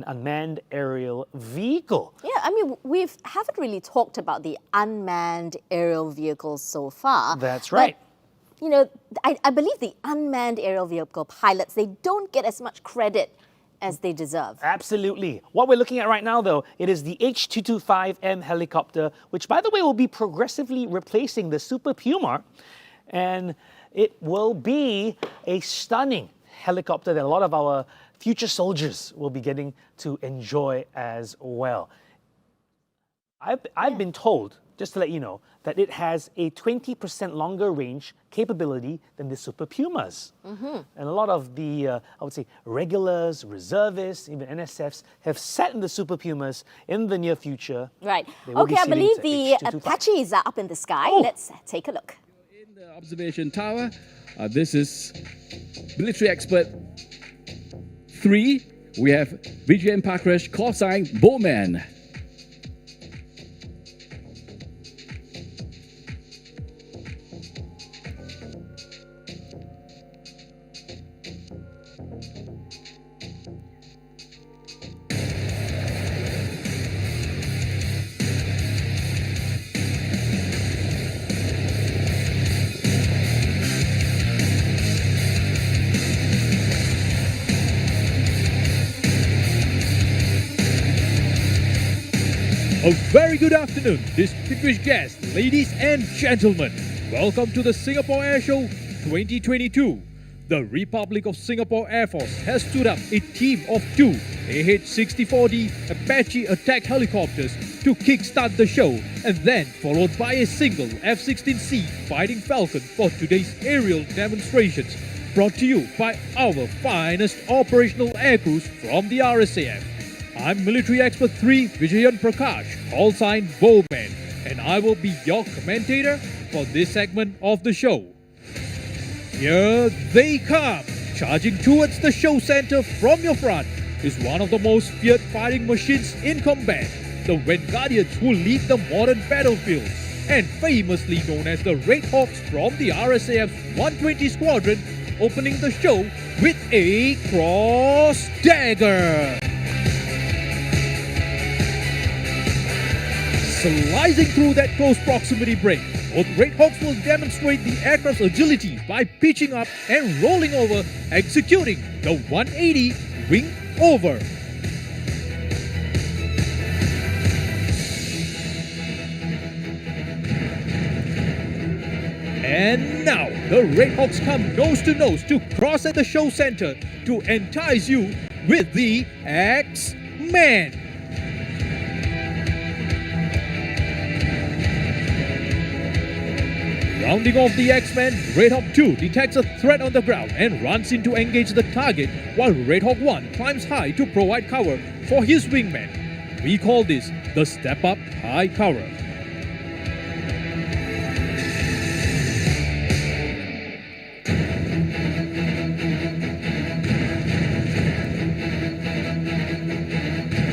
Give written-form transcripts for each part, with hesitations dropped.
unmanned aerial vehicle. Yeah, I mean, we haven't really talked about the unmanned aerial vehicles so far. That's right. But, you know, I believe the unmanned aerial vehicle pilots, they don't get as much credit as they deserve. Absolutely. What we're looking at right now, though, it is the H225M helicopter, which, by the way, will be progressively replacing the Super Puma. And it will be a stunning helicopter that a lot of our future soldiers will be getting to enjoy as well. I've been told, just to let you know, that it has a 20% longer range capability than the Super Pumas. And a lot of the, I would say, regulars, reservists, even NSFs have sat in the Super Pumas in the near future. Right. Okay, I believe the Apaches are up in the sky. Let's take a look. In the observation tower, this is military expert 3. We have Vijayan Pakrash, call sign Bowman. A very good afternoon, distinguished guests, ladies and gentlemen. Welcome to the Singapore Air Show 2022. The Republic of Singapore Air Force has stood up a team of 2 AH-64D Apache attack helicopters to kickstart the show, and then followed by a single F-16C Fighting Falcon for today's aerial demonstrations, brought to you by our finest operational aircrews from the RSAF. I'm Military Expert 3 Vijayan Prakash, call sign Bowman, and I will be your commentator for this segment of the show. Here they come, charging towards the show center from your front is one of the most feared fighting machines in combat, the Vanguardians who lead the modern battlefield, and famously known as the Red Hawks from the RSAF's 120 Squadron, opening the show with a cross dagger. Slicing through that close proximity break, both Red Hawks will demonstrate the aircraft's agility by pitching up and rolling over, executing the 180 wing over. And now, the Red Hawks come nose to nose to cross at the show center to entice you with the X-Men. Rounding off the X-Men, Red Hawk 2 detects a threat on the ground and runs in to engage the target, while Red Hawk 1 climbs high to provide cover for his wingman. We call this the step-up high cover.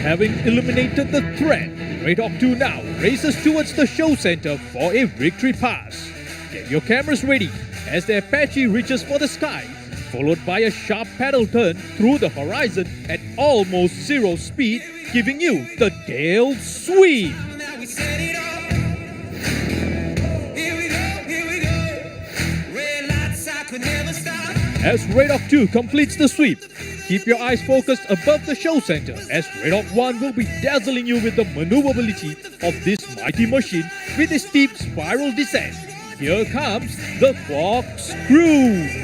Having eliminated the threat, Red Hawk 2 now races towards the show center for a victory pass. Get your cameras ready as the Apache reaches for the sky, followed by a sharp paddle turn through the horizon at almost zero speed, giving you the tail sweep. As Red Hawk 2 completes the sweep, keep your eyes focused above the show center, as Red Hawk 1 will be dazzling you with the maneuverability of this mighty machine with a steep spiral descent. Here comes the corkscrew.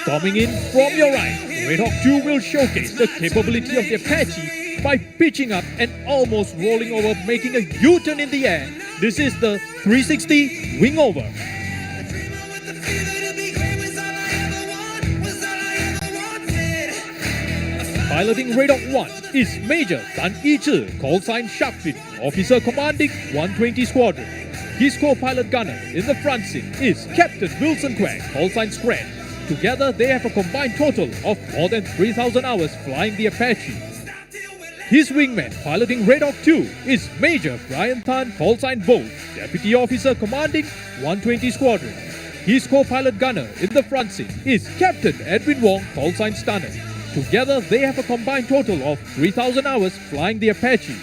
Coming in from your right, Red Hawk 2 will showcase the capability of the Apache by pitching up and almost rolling over, making a U-turn in the air. This is the 360 wing over. Piloting Red Hawk 1 is Major Tan Yi-Zhi, call sign Sharkfin, officer commanding 120 Squadron. His co-pilot gunner in the front seat is Captain Wilson Quack, call sign Scrat. Together, they have a combined total of more than 3,000 hours flying the Apache. His wingman piloting Red Hawk 2 is Major Brian Tan, call sign Bolt, Deputy Officer commanding 120 Squadron. His co-pilot gunner in the front seat is Captain Edwin Wong, call sign Stunner. Together, they have a combined total of 3,000 hours flying the Apache.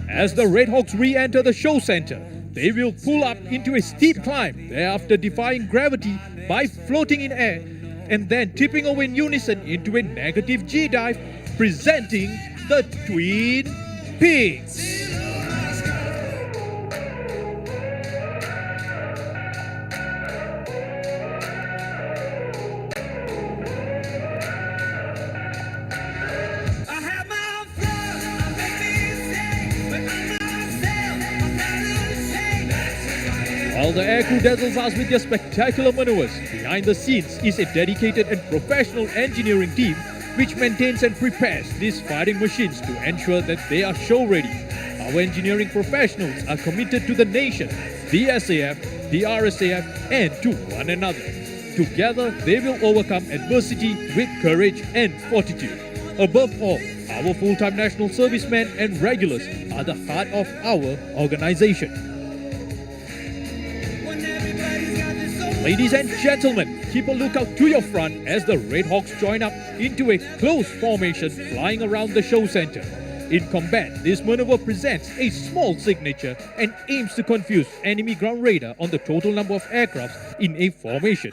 As the Red Hawks re-enter the show center, they will pull up into a steep climb, thereafter defying gravity by floating in air and then tipping over in unison into a negative G dive, presenting the Twin Peaks. While the aircrew dazzles us with their spectacular maneuvers, behind the scenes is a dedicated and professional engineering team which maintains and prepares these fighting machines to ensure that they are show ready. Our engineering professionals are committed to the nation, the SAF, the RSAF, and to one another. Together, they will overcome adversity with courage and fortitude. Above all, our full-time national servicemen and regulars are the heart of our organization. Ladies and gentlemen, keep a lookout to your front as the Red Hawks join up into a close formation flying around the show center. In combat, this maneuver presents a small signature and aims to confuse enemy ground radar on the total number of aircrafts in a formation.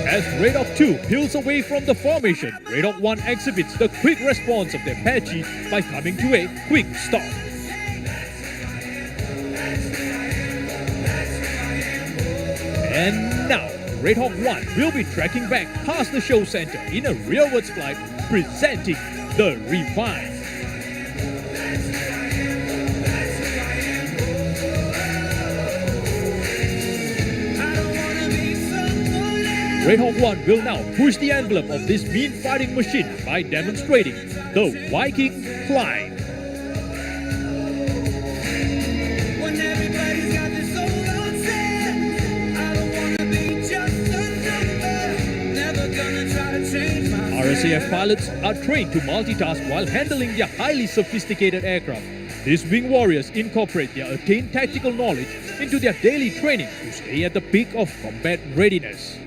As Red Hawk 2 peels away from the formation, Red Hawk 1 exhibits the quick response of the Apache by coming to a quick stop. And now, Red Hawk 1 will be tracking back past the show center in a rearwards flight, presenting the Revive. Red Hawk 1 will now push the envelope of this mean fighting machine by demonstrating the Viking Climb. RSAF pilots are trained to multitask while handling their highly sophisticated aircraft. These wing warriors incorporate their attained tactical knowledge into their daily training to stay at the peak of combat readiness.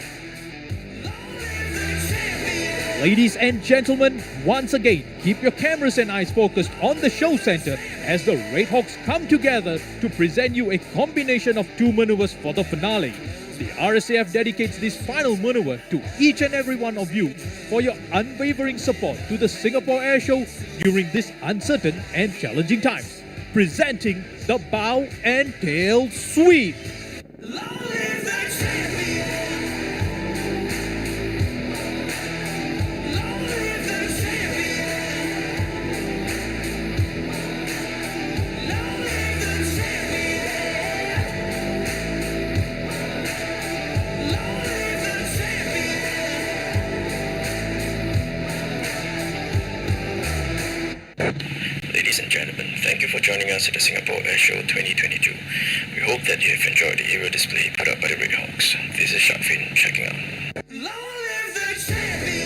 Ladies and gentlemen, once again, keep your cameras and eyes focused on the show center as the Red Hawks come together to present you a combination of two maneuvers for the finale. The RSAF dedicates this final maneuver to each and every one of you for your unwavering support to the Singapore Air Show during these uncertain and challenging times. Presenting the Bow and Tail Sweep. Ladies and gentlemen, thank you for joining us at the Singapore Air Show 2022. We hope that you have enjoyed the aerial display put up by the Red Hawks. This is Sharkfin checking out.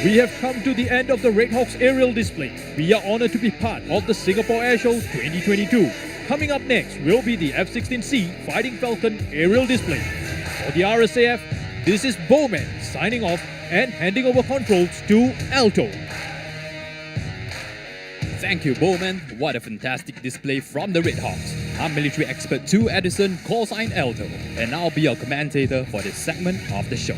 We have come to the end of the Red Hawks aerial display. We are honored to be part of the Singapore Air Show 2022. Coming up next will be the F-16C Fighting Falcon aerial display. For the RSAF, this is Bowman signing off and handing over controls to Alto. Thank you, Bowman. What a fantastic display from the Red Hawks. I'm military expert 2 Edison, call sign Alto, and I'll be your commentator for this segment of the show.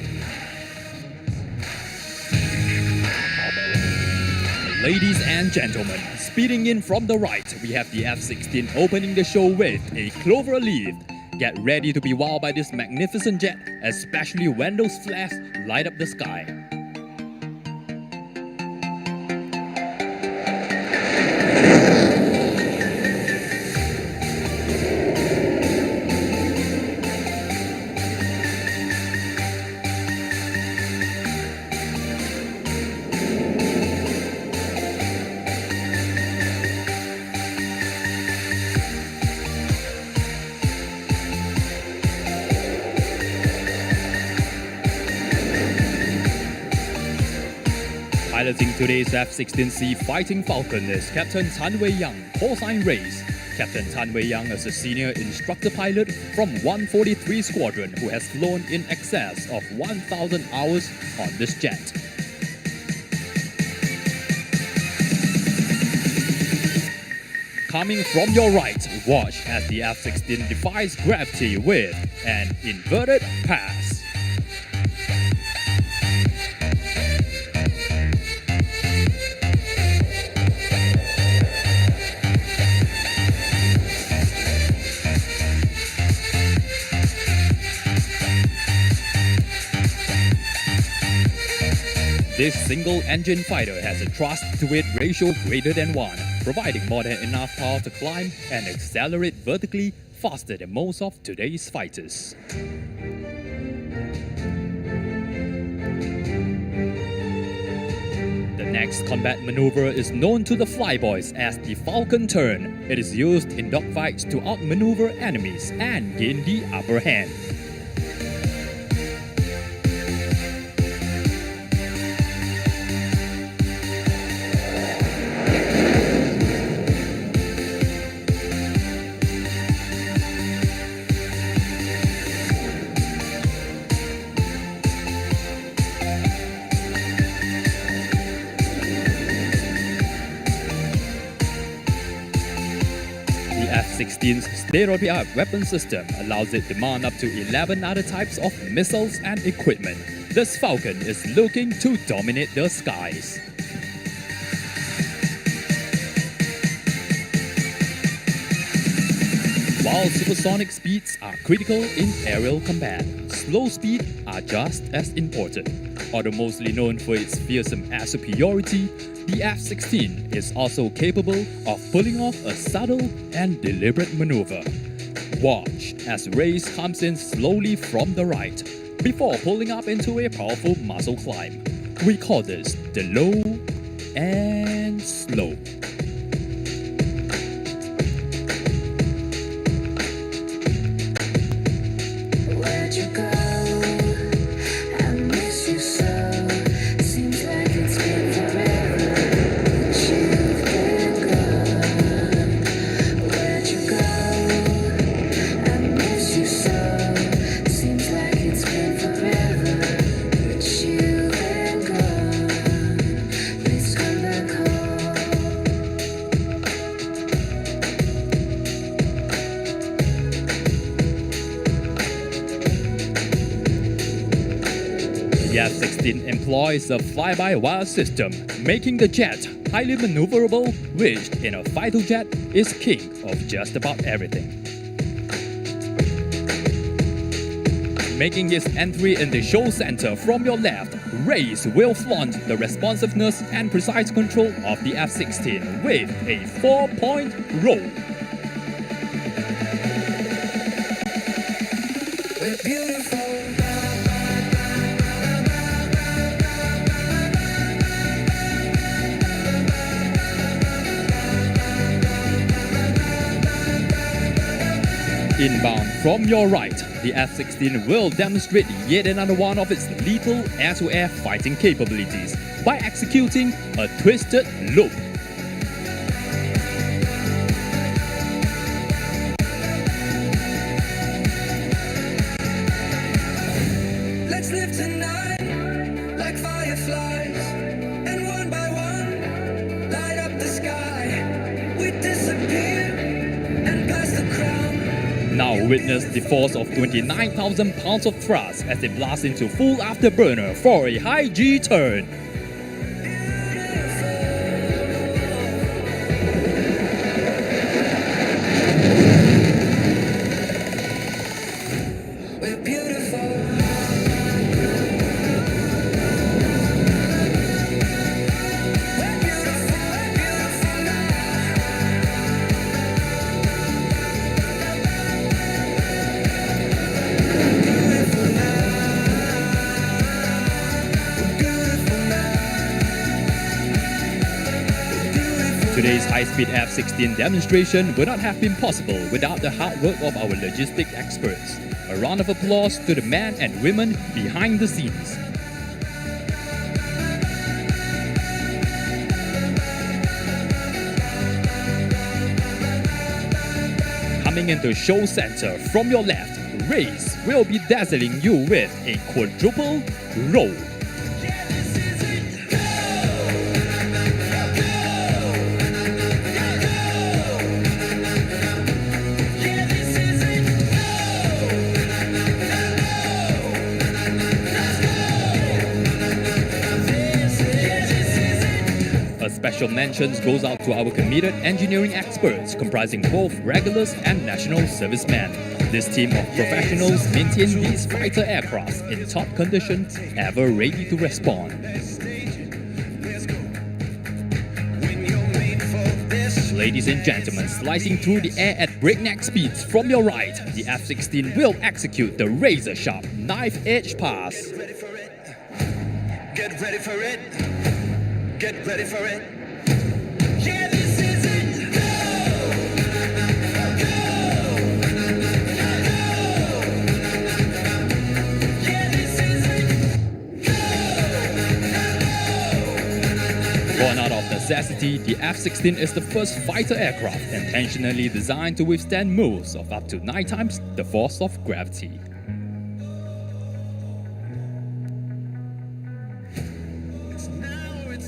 Ladies and gentlemen, speeding in from the right, we have the F-16 opening the show with a clover leaf. Get ready to be wowed by this magnificent jet, especially when those flares light up the sky. Piloting today's F-16C Fighting Falcon is Captain Tan Wei Yang, call sign Race. Captain Tan Wei Yang is a senior instructor pilot from 143 Squadron who has flown in excess of 1,000 hours on this jet. Coming from your right, watch as the F-16 defies gravity with an inverted pass. This single-engine fighter has a thrust-to-weight ratio greater than 1, providing more than enough power to climb and accelerate vertically faster than most of today's fighters. The next combat maneuver is known to the flyboys as the Falcon Turn. It is used in dogfights to outmaneuver enemies and gain the upper hand. F-16's state-of-the-art weapon system allows it to mount up to 11 other types of missiles and equipment. This Falcon is looking to dominate the skies. While supersonic speeds are critical in aerial combat, slow speed are just as important. Although mostly known for its fearsome air superiority, the F-16 is also capable of pulling off a subtle and deliberate maneuver. Watch as Race comes in slowly from the right, before pulling up into a powerful muzzle climb. We call this the low and slow. Where'd you go? I miss you so. Seems like it's been forever that you've been gone. Where'd you go? I miss you so. Seems like it's been forever that you've been gone. Please come back home. The F-16 employs a fly-by-wire system, making the jet highly maneuverable, which in a fighter jet is king of just about everything. Making his entry in the show center from your left, Race will flaunt the responsiveness and precise control of the F-16 with a 4-point roll. We're beautiful. Inbound from your right, the F-16 will demonstrate yet another one of its lethal air-to-air fighting capabilities by executing a twisted loop. Let's live tonight like fireflies, and one by one light up the sky. Now witness the force of 29,000 pounds of thrust as they blast into full afterburner for a high G turn. Today's high-speed F-16 demonstration would not have been possible without the hard work of our logistic experts. A round of applause to the men and women behind the scenes. Coming into show center from your left, Race will be dazzling you with a quadruple roll. Special mentions goes out to our committed engineering experts comprising both regulars and national servicemen. This team of professionals maintain these fighter aircraft in top condition, ever ready to respond. Ladies and gentlemen, slicing through the air at breakneck speeds from your right, the F-16 will execute the razor-sharp knife-edge pass. Get ready for it. Get ready for it. Yeah, this is it. Go! Go! Yeah, this is it. Go! Born out of necessity, the F-16 is the first fighter aircraft intentionally designed to withstand moves of up to 9 times the force of gravity.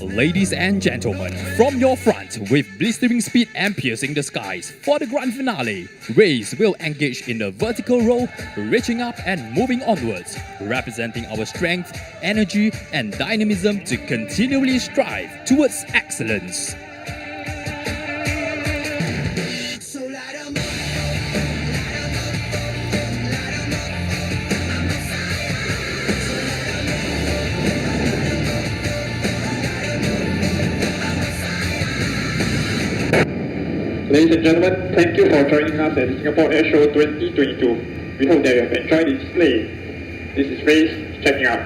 Ladies and gentlemen, from your front, with blistering speed and piercing the skies, for the grand finale, Race will engage in a vertical roll, reaching up and moving onwards, representing our strength, energy, and dynamism to continually strive towards excellence. Ladies and gentlemen, thank you for joining us at the Singapore Air Show 2022. We hope that you have enjoyed the display. This is Race, checking out.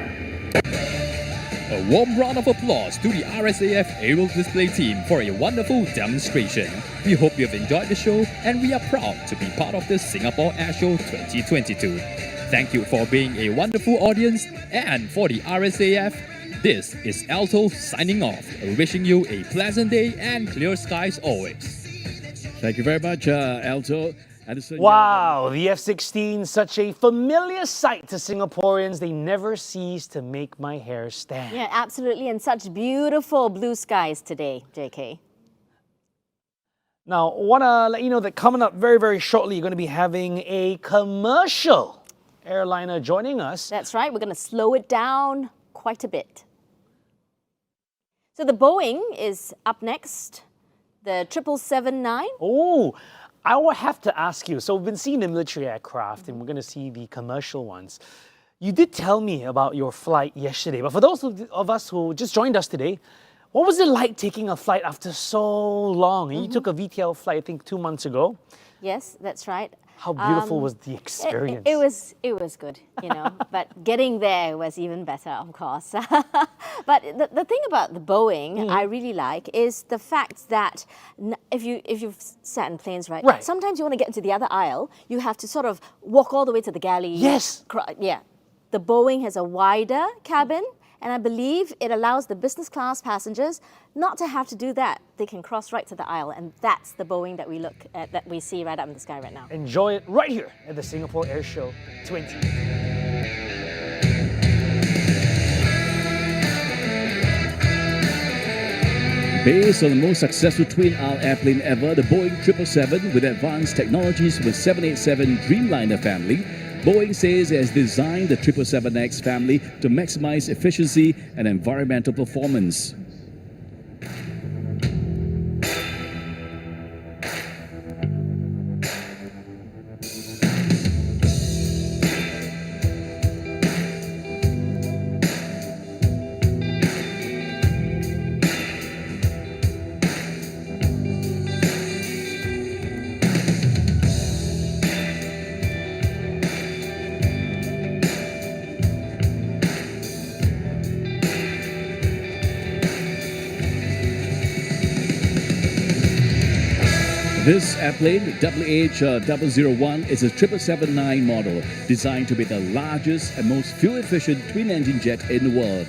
A warm round of applause to the RSAF Aerial Display team for a wonderful demonstration. We hope you have enjoyed the show and we are proud to be part of the Singapore Air Show 2022. Thank you for being a wonderful audience, and for the RSAF, this is Alto signing off, wishing you a pleasant day and clear skies always. Thank you very much, Alto. Wow, the F-16, such a familiar sight to Singaporeans. They never cease to make my hair stand. Yeah, absolutely. And such beautiful blue skies today, JK. Now, I want to let you know that coming up very, very shortly, you're going to be having a commercial airliner joining us. That's right. We're going to slow it down quite a bit. So the Boeing is up next. The 777-9. Oh, I will have to ask you. So we've been seeing the military aircraft and we're going to see the commercial ones. You did tell me about your flight yesterday, but for those of us who just joined us today, what was it like taking a flight after so long? You took a VTL flight, I think, 2 months ago. Yes, that's right. How beautiful was the experience? It was good, you know, but getting there was even better, of course. But the thing about the Boeing I really like is the fact that if you've sat in planes, right? Sometimes you want to get into the other aisle, you have to sort of walk all the way to the galley. Yes. Yeah. The Boeing has a wider cabin, and I believe it allows the business class passengers not to have to do that. They can cross right to the aisle, and that's the Boeing that we look at, that we see right up in the sky right now. Enjoy it right here at the Singapore Air Show 20. Based on the most successful twin-aisle airplane ever, the Boeing 777 with advanced technologies from the 787 Dreamliner family, Boeing says it has designed the 777X family to maximize efficiency and environmental performance. This airplane, WH-001, is a 777-9 model designed to be the largest and most fuel-efficient twin-engine jet in the world.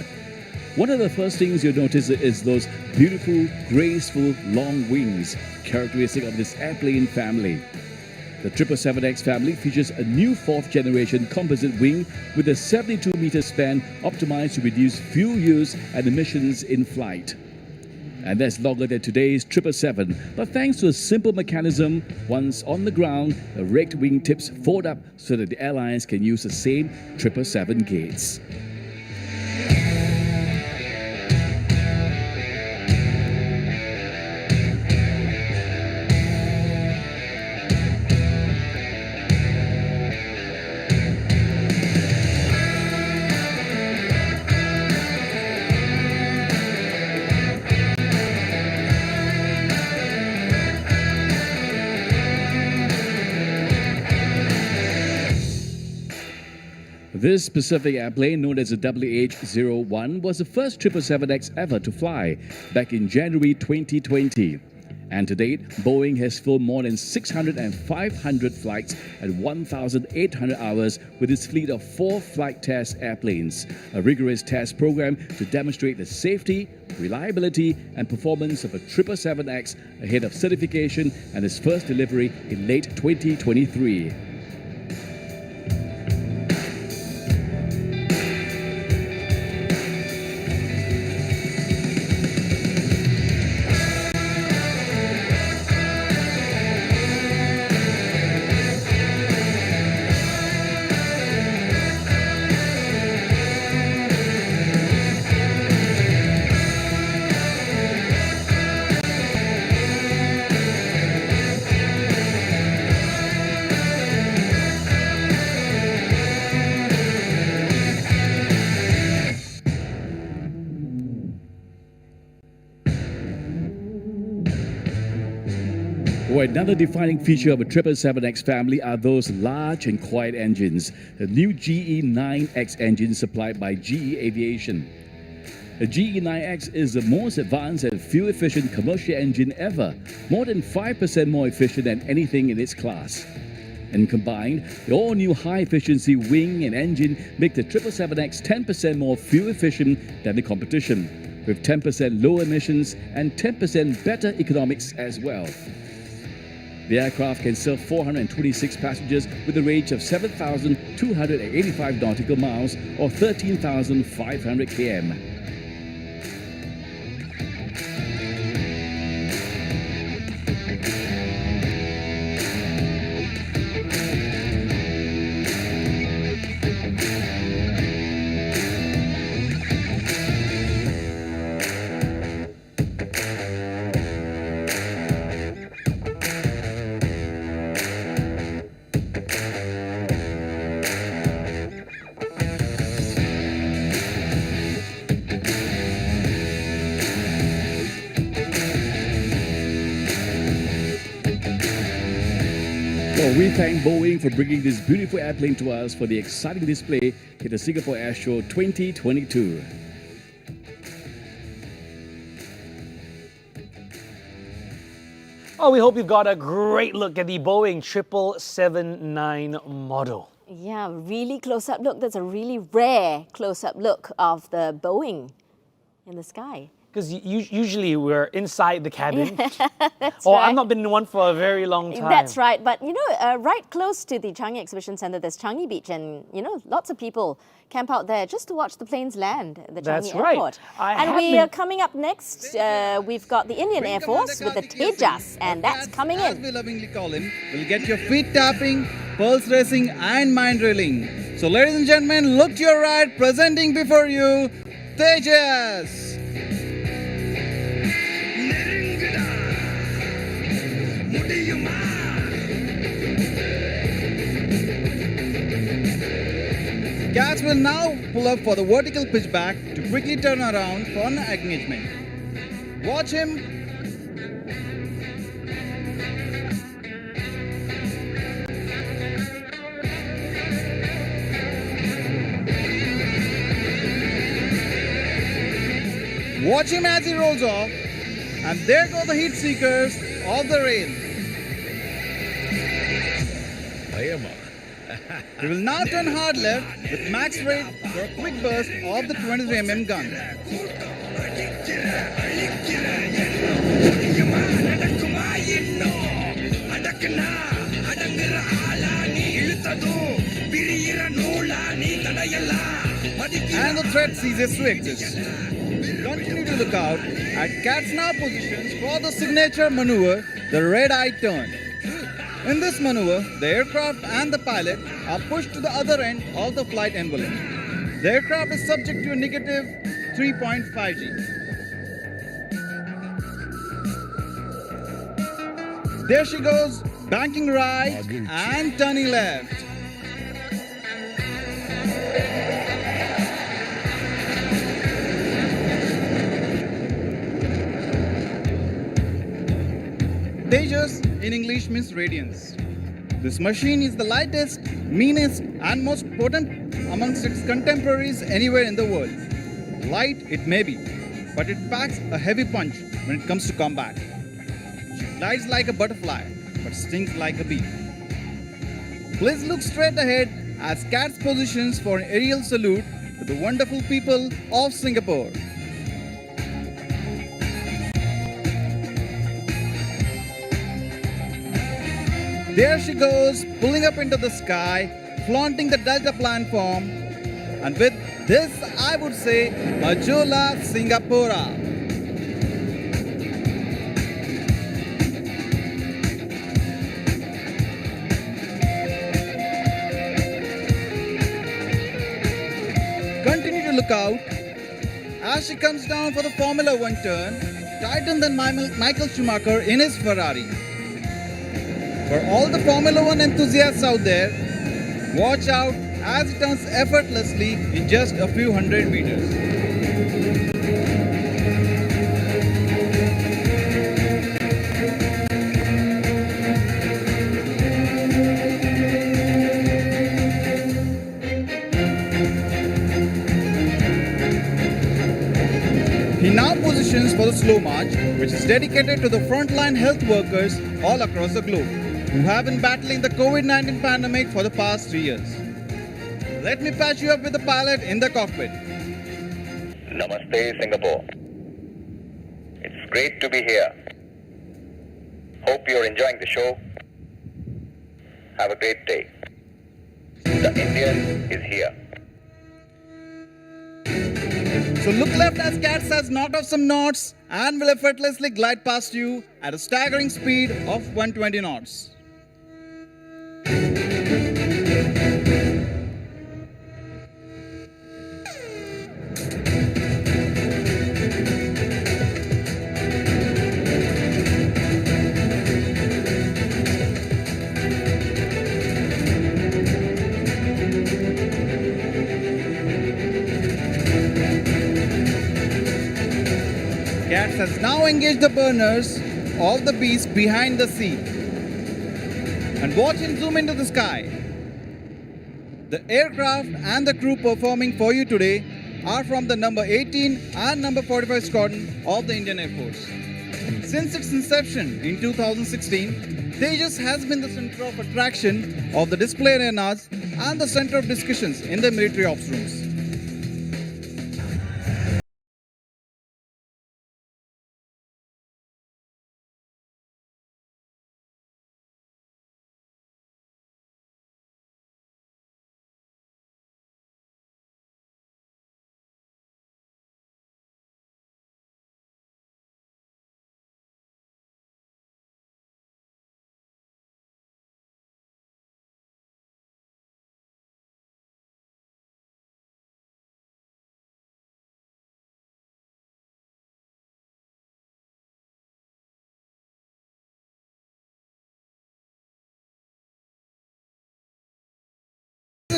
One of the first things you'll notice is those beautiful, graceful, long wings, characteristic of this airplane family. The 777X family features a new fourth-generation composite wing with a 72-meter span optimized to reduce fuel use and emissions in flight. And that's longer than today's 777. But thanks to a simple mechanism, once on the ground, the raked wing tips fold up so that the airlines can use the same 777 gates. This specific airplane, known as the WH-01, was the first 777X ever to fly back in January 2020. And to date, Boeing has flown more than 600 and 500 flights and 1,800 hours with its fleet of 4 flight test airplanes, a rigorous test program to demonstrate the safety, reliability, and performance of a 777X ahead of certification and its first delivery in late 2023. Well, another defining feature of a 777X family are those large and quiet engines, the new GE9X engine supplied by GE Aviation. The GE9X is the most advanced and fuel-efficient commercial engine ever, more than 5% more efficient than anything in its class. And combined, the all-new high-efficiency wing and engine make the 777X 10% more fuel-efficient than the competition, with 10% lower emissions and 10% better economics as well. The aircraft can serve 426 passengers with a range of 7,285 nautical miles or 13,500 km. Well, we thank Boeing for bringing this beautiful airplane to us for the exciting display at the Singapore Air Show 2022. Oh, we hope you've got a great look at the Boeing 777-9 model. Yeah, really close-up look. That's a really rare close-up look of the Boeing in the sky. Because usually we're inside the cabin. I've not been in one for a very long time. That's right. But, right close to the Changi Exhibition Centre, there's Changi Beach. And, lots of people camp out there just to watch the planes land at the Changi That's right. Airport. And we are coming up next. We've got the Indian Air Force with the Tejas. And that's coming As in. we lovingly call him, will get your feet tapping, pulse racing and mind drilling. So ladies and gentlemen, look to your right, presenting before you, Tejas. Cats will now pull up for the vertical pitchback to quickly turn around for an engagement. Watch him. Watch him as he rolls off. And there go the heat seekers of the rail. He will now turn hard left with max rate for a quick burst of the 23mm gun. And the threat ceases to exist. Continue to look out at Cat's now positions for the signature maneuver, the red-eye turn. In this maneuver, the aircraft and the pilot are pushed to the other end of the flight envelope. The aircraft is subject to a negative 3.5 G. There she goes, banking right and turning left. Tejas in English means radiance. This machine is the lightest, meanest and most potent amongst its contemporaries anywhere in the world. Light it may be, but it packs a heavy punch when it comes to combat. She glides like a butterfly, but stings like a bee. Please look straight ahead as Cats positions for an aerial salute to the wonderful people of Singapore. There she goes, pulling up into the sky, flaunting the Delta platform. And with this, I would say, Majola Singapura. Continue to look out as she comes down for the Formula One turn, tighter than Michael Schumacher in his Ferrari. For all the Formula One enthusiasts out there, watch out as it turns effortlessly in just a few hundred meters. He now positions for the slow march, which is dedicated to the frontline health workers all across the globe, who have been battling the COVID-19 pandemic for the past 3 years. Let me patch you up with the pilot in the cockpit. Namaste, Singapore. It's great to be here. Hope you're enjoying the show. Have a great day. The Indian is here. So look left as Cats has knocked off some knots and will effortlessly glide past you at a staggering speed of 120 knots. Cats has now engaged the burners of the beast behind the seat. And watch him zoom into the sky. The aircraft and the crew performing for you today are from the number 18 and number 45 Squadron of the Indian Air Force. Since its inception in 2016, Tejas has been the center of attraction of the display arenas and the center of discussions in the military ops rooms.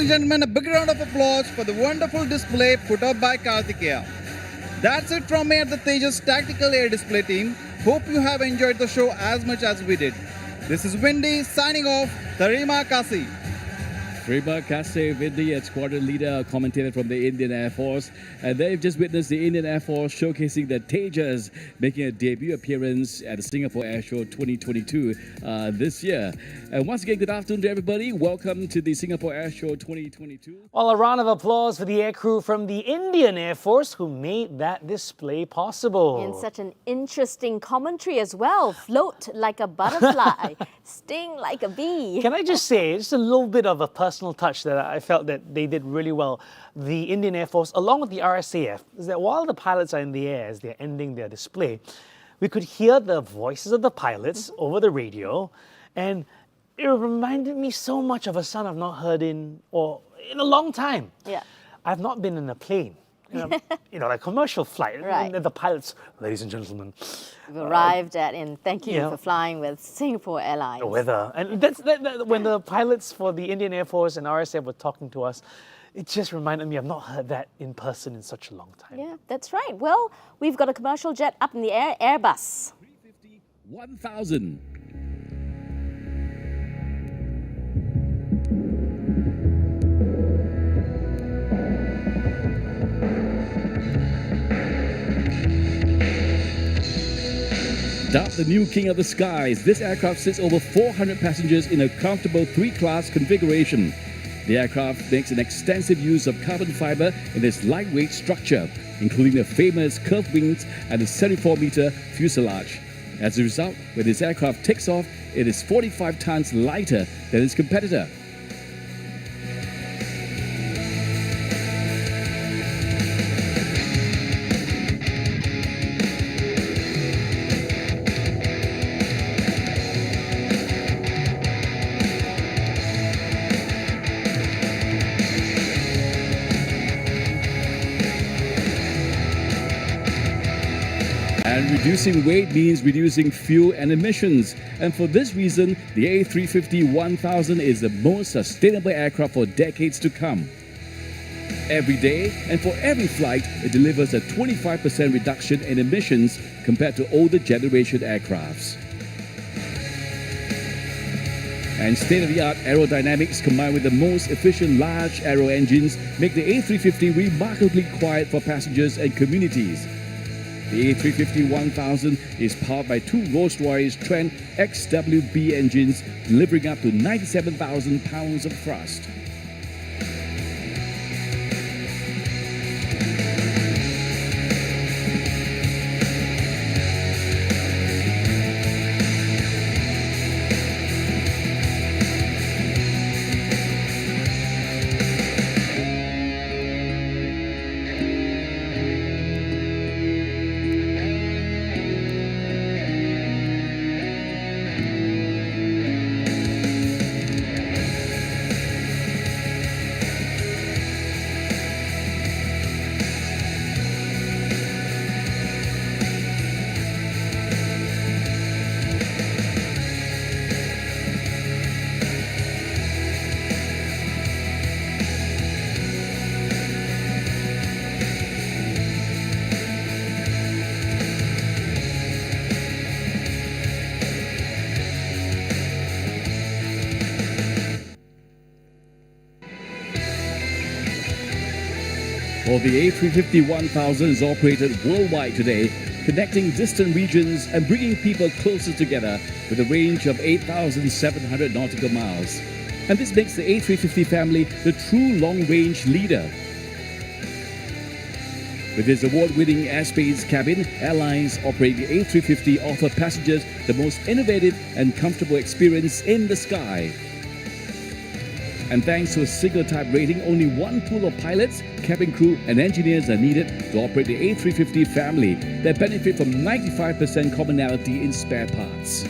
and gentlemen, a big round of applause for the wonderful display put up by Karthikeya. That's it from me at the Tejas Tactical Air Display team. Hope you have enjoyed the show as much as we did. This is Windy signing off. Tarima Kasi. Terima kasih, Vindy, a squadron leader, commentator from the Indian Air Force. And they've just witnessed the Indian Air Force showcasing the Tejas making a debut appearance at the Singapore Air Show 2022 this year. And once again, good afternoon to everybody. Welcome to the Singapore Air Show 2022. Well, a round of applause for the aircrew from the Indian Air Force who made that display possible. And such an interesting commentary as well. Float like a butterfly, sting like a bee. Can I just say, just a little bit of a personal touch that I felt that they did really well. The Indian Air Force, along with the RSAF, is that while the pilots are in the air as they're ending their display, we could hear the voices of the pilots over the radio, and it reminded me so much of a sound I've not heard in a long time. Yeah. I've not been in a plane. Like commercial flight. Right. And the pilots, ladies and gentlemen. We've arrived at, and thank you yeah. for flying with Singapore Airlines. The weather. And that's when the pilots for the Indian Air Force and RSF were talking to us, it just reminded me I've not heard that in person in such a long time. Yeah, that's right. Well, we've got a commercial jet up in the air, Airbus. 1000. Dubbed the new king of the skies, this aircraft sits over 400 passengers in a comfortable 3-class configuration. The aircraft makes an extensive use of carbon fiber in its lightweight structure, including the famous curved wings and the 74-meter fuselage. As a result, when this aircraft takes off, it is 45 tons lighter than its competitor. And reducing weight means reducing fuel and emissions. And for this reason, the A350-1000 is the most sustainable aircraft for decades to come. Every day and for every flight, it delivers a 25% reduction in emissions compared to older generation aircrafts. And state-of-the-art aerodynamics combined with the most efficient large aero engines make the A350 remarkably quiet for passengers and communities. The A350-1000 is powered by 2 Rolls-Royce Trent XWB engines, delivering up to 97,000 pounds of thrust. Well, the A350-1000 is operated worldwide today, connecting distant regions and bringing people closer together with a range of 8,700 nautical miles. And this makes the A350 family the true long-range leader. With its award-winning airspace cabin, airlines operating the A350 offer passengers the most innovative and comfortable experience in the sky. And thanks to a single type rating, only one pool of pilots, cabin crew and engineers are needed to operate the A350 family that benefit from 95% commonality in spare parts.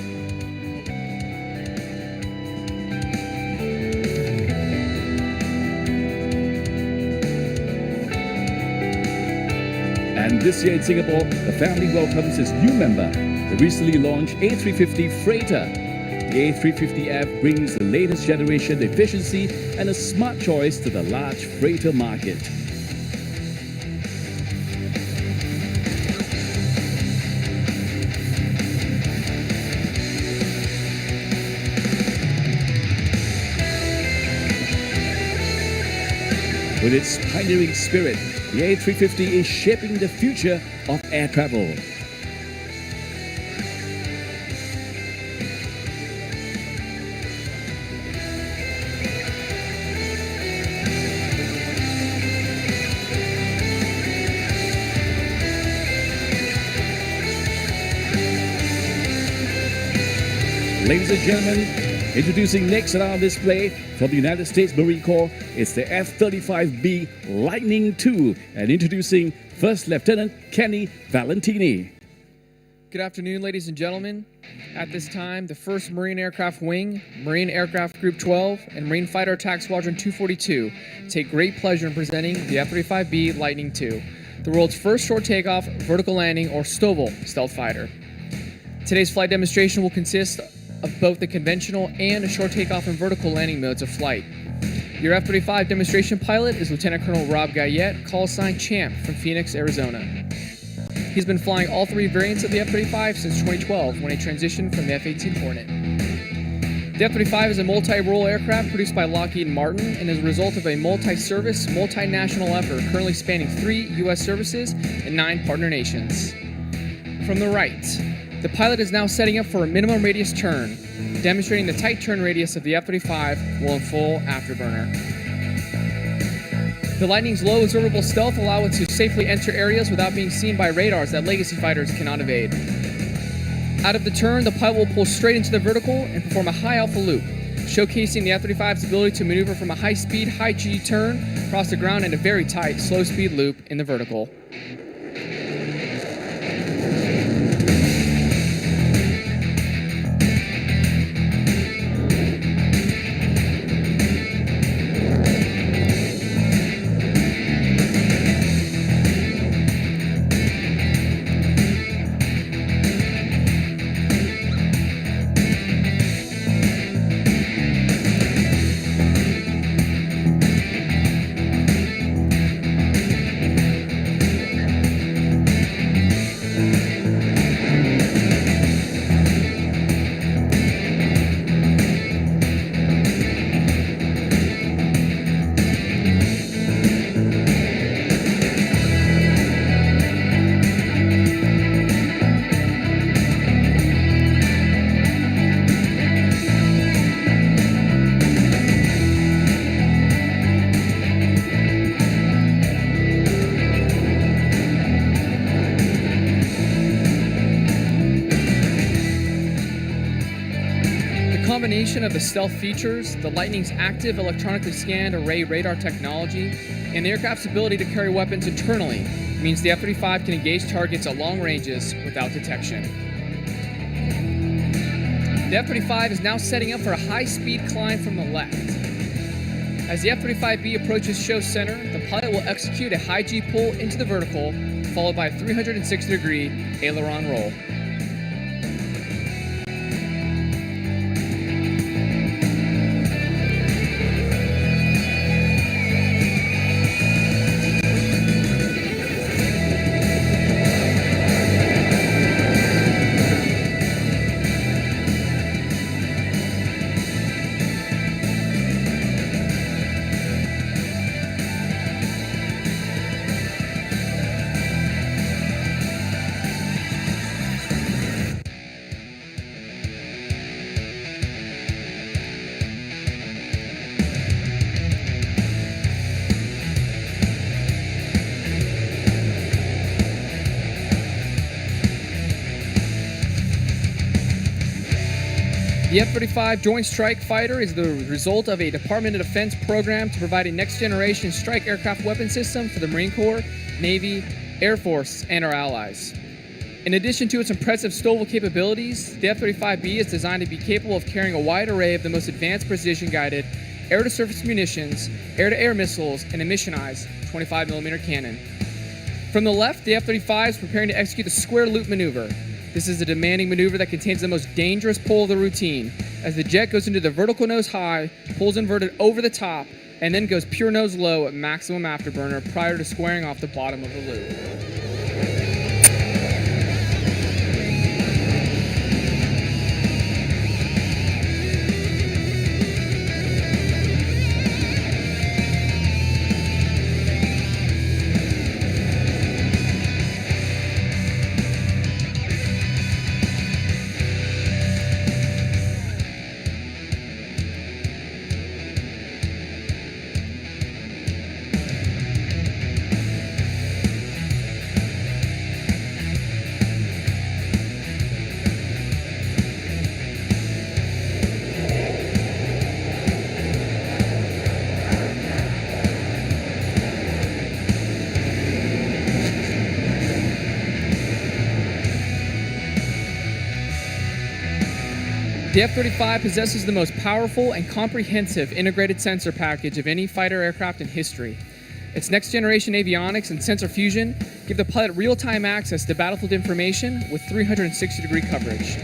And this year in Singapore, the family welcomes its new member, the recently launched A350 Freighter. The A350F brings the latest generation efficiency and a smart choice to the large freighter market. With its pioneering spirit, the A350 is shaping the future of air travel. Ladies and gentlemen, introducing next on our display from the United States Marine Corps, it's the F-35B Lightning II, and introducing First Lieutenant Kenny Valentini. Good afternoon, ladies and gentlemen. At this time, the 1st Marine Aircraft Wing, Marine Aircraft Group 12, and Marine Fighter Attack Squadron 242 take great pleasure in presenting the F-35B Lightning II, the world's first short takeoff, vertical landing, or STOVL stealth fighter. Today's flight demonstration will consist of both the conventional and short takeoff and vertical landing modes of flight. Your F-35 demonstration pilot is Lieutenant Colonel Rob Guyette, call sign Champ from Phoenix, Arizona. He's been flying all 3 variants of the F-35 since 2012 when he transitioned from the F-18 Hornet. The F-35 is a multi-role aircraft produced by Lockheed Martin and is a result of a multi-service, multinational effort currently spanning 3 U.S. services and 9 partner nations. From the right, the pilot is now setting up for a minimum radius turn, demonstrating the tight turn radius of the F-35 while in full afterburner. The Lightning's low observable stealth allow it to safely enter areas without being seen by radars that legacy fighters cannot evade. Out of the turn, the pilot will pull straight into the vertical and perform a high alpha loop, showcasing the F-35's ability to maneuver from a high-speed, high-G turn across the ground in a very tight, slow-speed loop in the vertical. Combination of the stealth features, the Lightning's active electronically scanned array radar technology, and the aircraft's ability to carry weapons internally means the F-35 can engage targets at long ranges without detection. The F-35 is now setting up for a high-speed climb from the left. As the F-35B approaches show center, the pilot will execute a high G pull into the vertical, followed by a 360-degree aileron roll. The F-35 Joint Strike Fighter is the result of a Department of Defense program to provide a next-generation strike aircraft weapon system for the Marine Corps, Navy, Air Force, and our allies. In addition to its impressive STOVL capabilities, the F-35B is designed to be capable of carrying a wide array of the most advanced precision-guided air-to-surface munitions, air-to-air missiles, and a missionized 25mm cannon. From the left, the F-35 is preparing to execute the square loop maneuver. This is a demanding maneuver that contains the most dangerous pull of the routine, as the jet goes into the vertical nose high, pulls inverted over the top, and then goes pure nose low at maximum afterburner prior to squaring off the bottom of the loop. The F-35 possesses the most powerful and comprehensive integrated sensor package of any fighter aircraft in history. Its next-generation avionics and sensor fusion give the pilot real-time access to battlefield information with 360-degree coverage.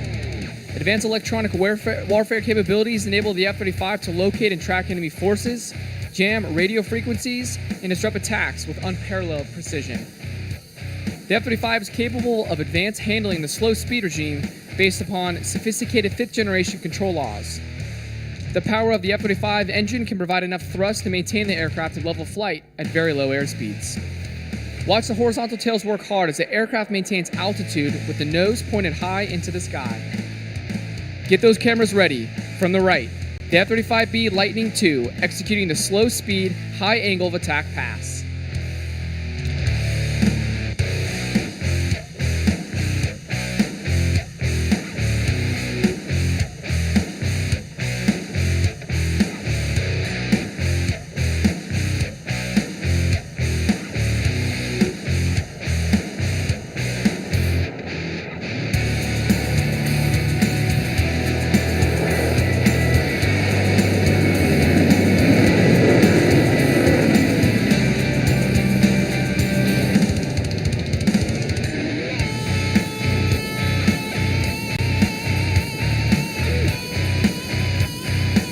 Advanced electronic warfare capabilities enable the F-35 to locate and track enemy forces, jam radio frequencies, and disrupt attacks with unparalleled precision. The F-35 is capable of advanced handling the slow speed regime based upon sophisticated fifth-generation control laws. The power of the F-35 engine can provide enough thrust to maintain the aircraft at level flight at very low airspeeds. Watch the horizontal tails work hard as the aircraft maintains altitude with the nose pointed high into the sky. Get those cameras ready. From the right, the F-35B Lightning II executing the slow speed, high angle of attack pass.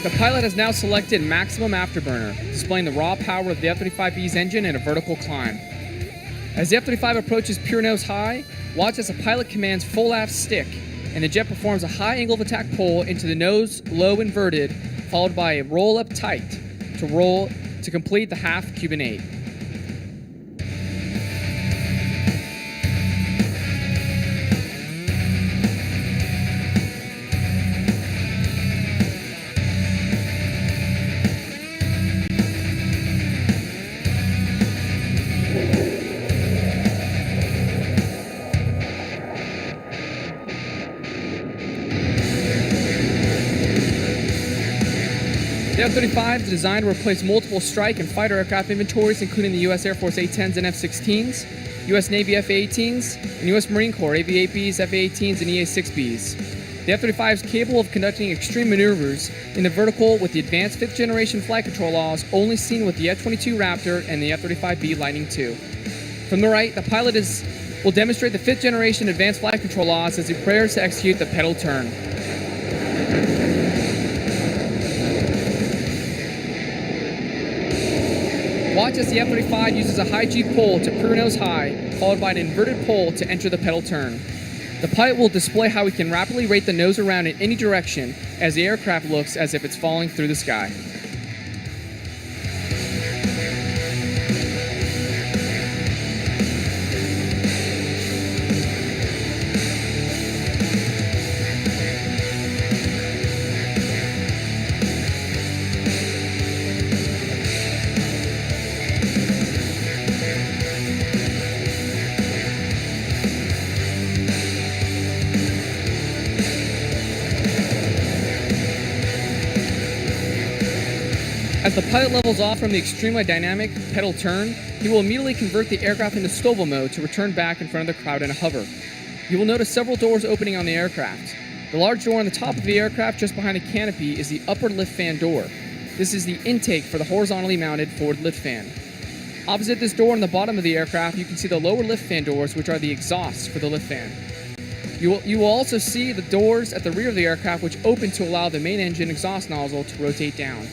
The pilot has now selected maximum afterburner, displaying the raw power of the F-35B's engine in a vertical climb. As the F-35 approaches pure nose high, watch as the pilot commands full aft stick, and the jet performs a high angle of attack pull into the nose low inverted, followed by a roll up tight to complete the half Cuban 8. The F-35 is designed to replace multiple strike and fighter aircraft inventories, including the U.S. Air Force A-10s and F-16s, U.S. Navy F-A-18s, and U.S. Marine Corps AV-8Bs, F-A-18s, and EA-6Bs. The F-35 is capable of conducting extreme maneuvers in the vertical with the advanced fifth-generation flight control laws only seen with the F-22 Raptor and the F-35B Lightning II. From the right, the pilot will demonstrate the fifth-generation advanced flight control laws as he prepares to execute the pedal turn. Watch as the F-35 uses a high G pull to pure nose high, followed by an inverted pull to enter the pedal turn. The pilot will display how he can rapidly rate the nose around in any direction as the aircraft looks as if it's falling through the sky. As the pilot levels off from the extremely dynamic pedal turn, he will immediately convert the aircraft into STOVL mode to return back in front of the crowd in a hover. You will notice several doors opening on the aircraft. The large door on the top of the aircraft just behind the canopy is the upper lift fan door. This is the intake for the horizontally mounted forward lift fan. Opposite this door on the bottom of the aircraft, you can see the lower lift fan doors, which are the exhausts for the lift fan. You will also see the doors at the rear of the aircraft which open to allow the main engine exhaust nozzle to rotate down.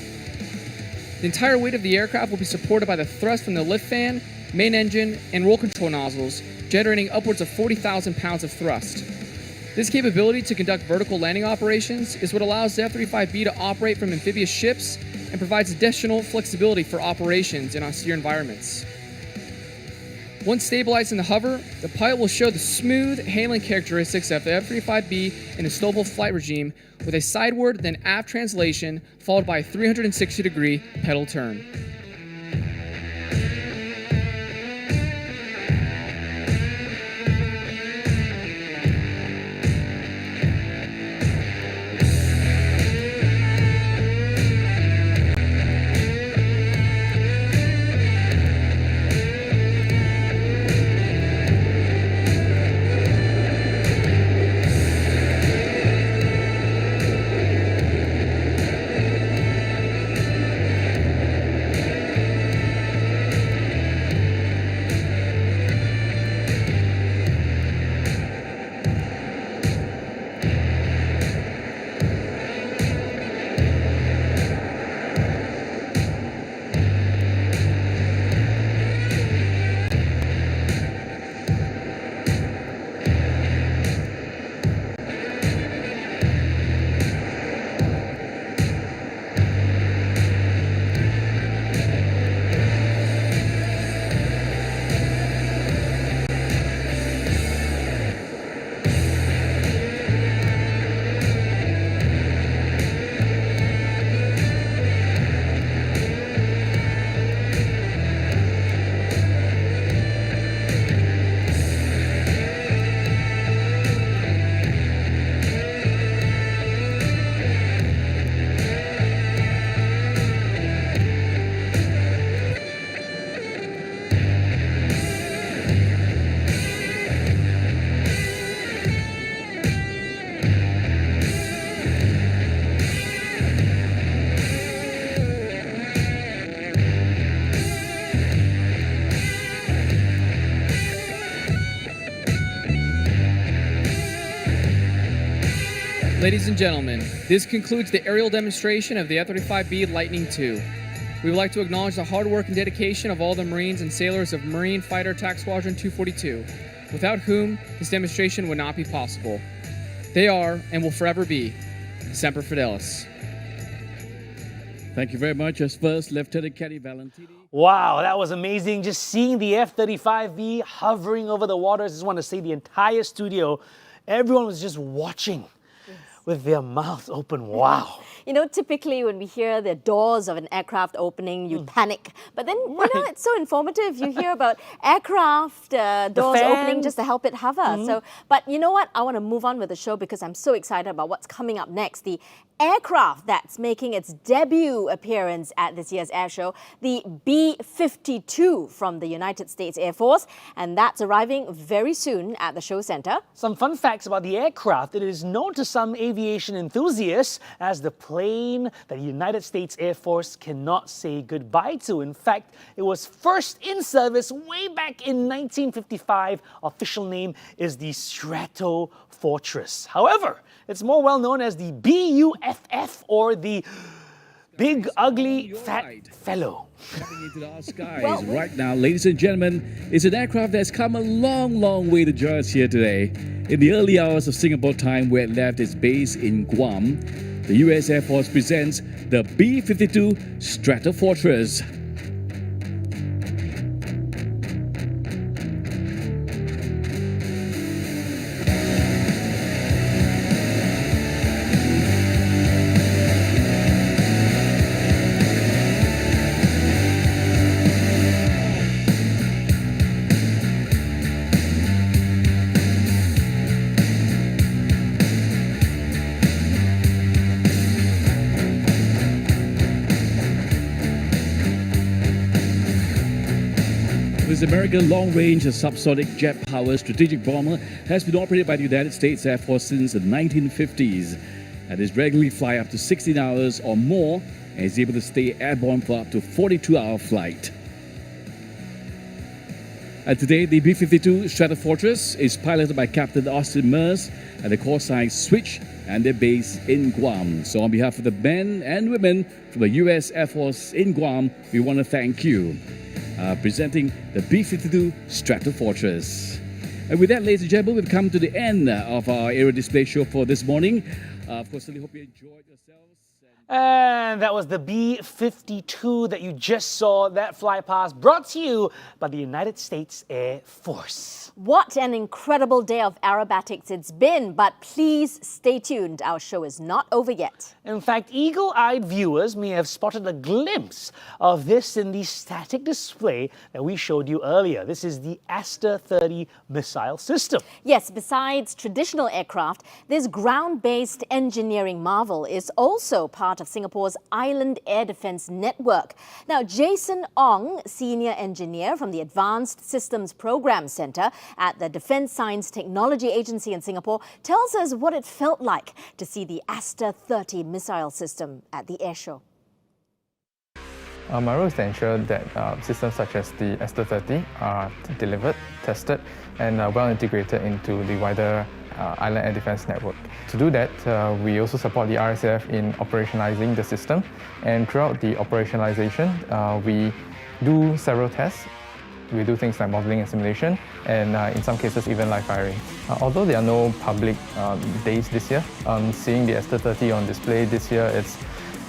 The entire weight of the aircraft will be supported by the thrust from the lift fan, main engine, and roll control nozzles, generating upwards of 40,000 pounds of thrust. This capability to conduct vertical landing operations is what allows the F-35B to operate from amphibious ships and provides additional flexibility for operations in austere environments. Once stabilized in the hover, the pilot will show the smooth handling characteristics of the F-35B in a stowable flight regime with a sideward then aft translation followed by a 360-degree pedal turn. Ladies and gentlemen, this concludes the aerial demonstration of the F-35B Lightning II. We would like to acknowledge the hard work and dedication of all the Marines and sailors of Marine Fighter Attack Squadron 242, without whom this demonstration would not be possible. They are, and will forever be, Semper Fidelis. Thank you very much. As first, Lieutenant Kenny Valentini. Wow, that was amazing. Just seeing the F-35B hovering over the waters. I just want to say the entire studio, everyone was just watching with their mouths open. Wow. You know, typically when we hear the doors of an aircraft opening, you panic. But then, you know, it's so informative. You hear about aircraft doors opening just to help it hover. So, but you know what? I want to move on with the show because I'm so excited about what's coming up next. The aircraft that's making its debut appearance at this year's air show, the B-52 from the United States Air Force, and that's arriving very soon at the show center. Some fun facts about the aircraft. It is known to some aviation enthusiasts as the plane that the United States Air Force cannot say goodbye to. In fact, it was first in service way back in 1955. Official name is the Stratofortress. However, it's more well known as the BUFF, or the Big Ugly Fat Fellow. Coming into our skies right now, ladies and gentlemen, it's an aircraft that's come a long, long way to join us here today. In the early hours of Singapore time, where it left its base in Guam, the U.S. Air Force presents the B-52 Stratofortress. This American long-range subsonic jet-powered strategic bomber has been operated by the United States Air Force since the 1950s and is regularly fly up to 16 hours or more and is able to stay airborne for up to 42-hour flight. Today, the B-52 Stratofortress is piloted by Captain Austin Mears at the core site Switch and their base in Guam. So on behalf of the men and women from the U.S. Air Force in Guam, we want to thank you. Presenting the B-52 Stratofortress. And with that, ladies and gentlemen, we've come to the end of our aerial display show for this morning. Of course, I hope you enjoyed yourselves. And that was the B-52 that you just saw that fly past, brought to you by the United States Air Force. What an incredible day of aerobatics it's been, but please stay tuned. Our show is not over yet. In fact, eagle-eyed viewers may have spotted a glimpse of this in the static display that we showed you earlier. This is the Aster 30 missile system. Yes, besides traditional aircraft, this ground-based engineering marvel is also part of Singapore's Island Air Defence Network. Now, Jason Ong, senior engineer from the Advanced Systems Program Centre at the Defence Science Technology Agency in Singapore, tells us what it felt like to see the Aster 30 missile system at the airshow. My role is to ensure that systems such as the Aster 30 are delivered, tested, and well integrated into the wider Island Air Defence Network. To do that, we also support the RSAF in operationalizing the system, and throughout the operationalization, we do several tests. We do things like modeling and simulation, and in some cases even live firing. Although there are no public days this year, seeing the Aster 30 on display this year,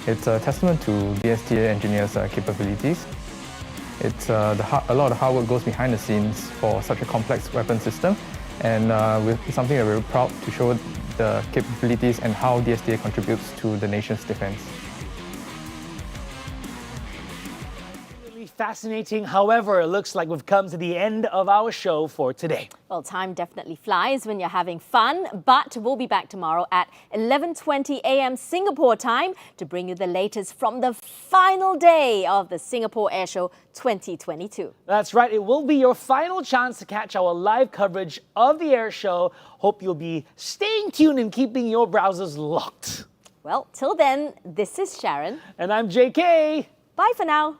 it's a testament to DSTA engineers' capabilities. It's a lot of hard work goes behind the scenes for such a complex weapon system, and it's something that we're proud to show the capabilities and how DSTA contributes to the nation's defense. Fascinating. However, it looks like we've come to the end of our show for today. Well, time definitely flies when you're having fun, but we'll be back tomorrow at 11:20 a.m. Singapore time to bring you the latest from the final day of the Singapore Airshow 2022. That's right. It will be your final chance to catch our live coverage of the air show. Hope you'll be staying tuned and keeping your browsers locked. Well, till then, this is Sharon. And I'm JK. Bye for now.